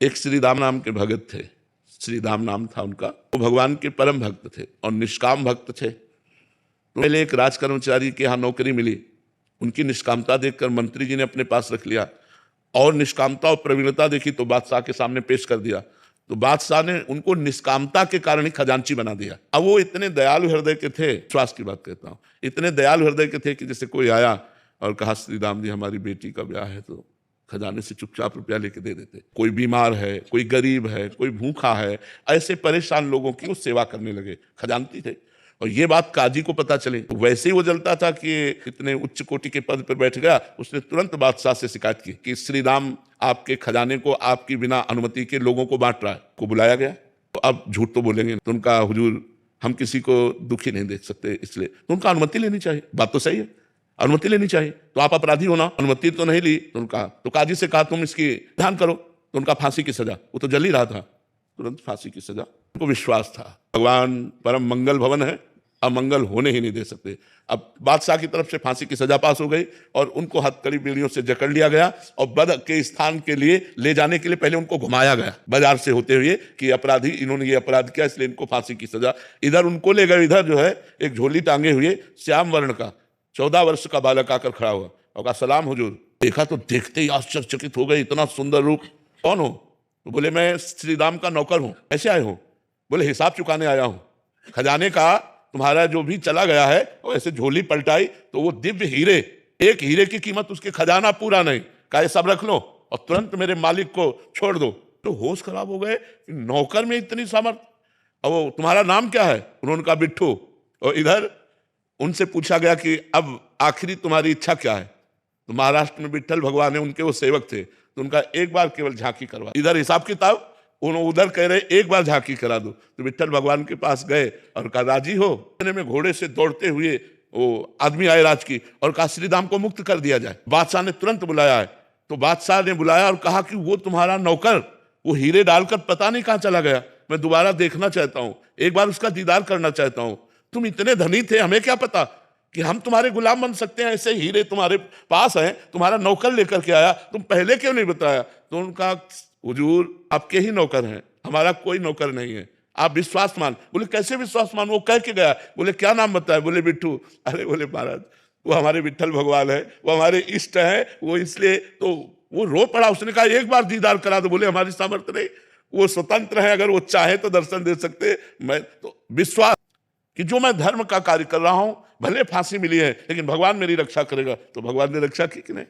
एक श्री राम नाम के भगत थे, श्री राम नाम था उनका। वो भगवान के परम भक्त थे और निष्काम भक्त थे। तो पहले एक राज कर्मचारी के यहाँ नौकरी मिली, उनकी निष्कामता देखकर मंत्री जी ने अपने पास रख लिया और निष्कामता और प्रवीणता देखी तो बादशाह के सामने पेश कर दिया। तो बादशाह ने उनको निष्कामता के कारण ही खजांची बना दिया। अब वो इतने दयालु हृदय के थे, विश्वास की बात कहता हूँ, इतने दयालु हृदय के थे कि जैसे कोई आया और कहा श्री राम जी हमारी बेटी का ब्याह है, तो खजाने से चुपचाप रुपया लेके दे देते। कोई बीमार है, कोई गरीब है, कोई भूखा है, ऐसे परेशान लोगों की वो सेवा करने लगे, खजानती थे। और ये बात काजी को पता चली, तो वैसे ही वो जलता था कि इतने उच्च कोटि के पद पर बैठ गया। उसने तुरंत बादशाह से शिकायत की कि श्री राम आपके खजाने को आपकी बिना अनुमति के लोगों को बांट रहा है। को बुलाया गया, तो अब झूठ तो बोलेंगे, तो उनका हुजूर हम किसी को दुखी नहीं देख सकते, इसलिए तो उनका अनुमति लेनी चाहिए। बात तो सही है, अनुमति लेनी चाहिए, तो आप अपराधी हो ना, अनुमति तो नहीं ली। तो उनका तो काजी से कहा तुम इसकी ध्यान करो, तो उनका फांसी की सजा, वो तो जल ही रहा था, तुरंत फांसी की सजा। उनको विश्वास था भगवान परम मंगल भवन है, अमंगल होने ही नहीं दे सकते। अब बादशाह की तरफ से फांसी की सजा पास हो गई और उनको हथकड़ी बेड़ियों से जकड़ लिया गया और बद के स्थान के लिए ले जाने के लिए पहले उनको घुमाया गया बाजार से होते हुए कि अपराधी इन्होंने ये अपराध किया इसलिए इनको फांसी की सजा। इधर उनको ले गए, इधर जो है एक झोली टांगे हुए श्याम वर्ण का 14 वर्ष का बालक आकर खड़ा हुआ और कहा सलाम हुजूर। देखा तो देखते ही आश्चर्यचकित हो गए, इतना सुंदर रूप, कौन हो? तो बोले मैं श्री राम का नौकर हूं। ऐसे आए हो? बोले हिसाब चुकाने आया हूं, खजाने का तुम्हारा जो भी चला गया है। और ऐसे झोली पलटाई तो वो दिव्य हीरे, एक हीरे की कीमत उसके खजाना पूरा नहीं, कहा ये सब रख लो और तुरंत मेरे मालिक को छोड़ दो। तो होश खराब हो गए, नौकर में इतनी सामर्थ। और वो तुम्हारा नाम क्या है? उन्होंने कहा बिट्ठू। और इधर उनसे पूछा गया कि अब आखिरी तुम्हारी इच्छा क्या है? तो महाराष्ट्र में विट्ठल भगवान है, उनके वो सेवक थे, तो उनका एक बार केवल झांकी करवा। इधर हिसाब किताब, उन्होंने उधर कह रहे एक बार झांकी करा दो। तो विट्ठल भगवान के पास गए और कहा राजी हो? में घोड़े से दौड़ते हुए वो आदमी आए राज की और कहा श्री राम को मुक्त कर दिया जाए। बादशाह ने तुरंत बुलाया है, तो बादशाह ने बुलाया और कहा कि वो तुम्हारा नौकर वो हीरे डालकर पता नहीं कहाँ चला गया, मैं दोबारा देखना चाहता हूँ, एक बार उसका दीदार करना चाहता हूँ। तुम इतने धनी थे, हमें क्या पता कि हम तुम्हारे गुलाम बन सकते हैं, ऐसे हीरे तुम्हारे पास हैं, तुम्हारा नौकर लेकर के आया, तुम पहले क्यों नहीं बताया? तो उनका हुजूर आपके ही नौकर हैं, हमारा कोई नौकर नहीं है, आप विश्वास मान। बोले कैसे विश्वास मान? वो कह के गया। बोले क्या नाम बताया? बोले बिट्ठू। अरे बोले महाराज वो हमारे विट्ठल भगवान है, वो हमारे इष्ट है, वो इसलिए। तो वो रो पड़ा, उसने कहा एक बार दीदार करा दो। बोले हमारी सामर्थ्य नहीं, वो स्वतंत्र है, अगर वो चाहे तो दर्शन दे सकते। मैं तो विश्वास कि जो मैं धर्म का कार्य कर रहा हूं, भले फांसी मिली है लेकिन भगवान मेरी रक्षा करेगा। तो भगवान ने रक्षा की कि नहीं?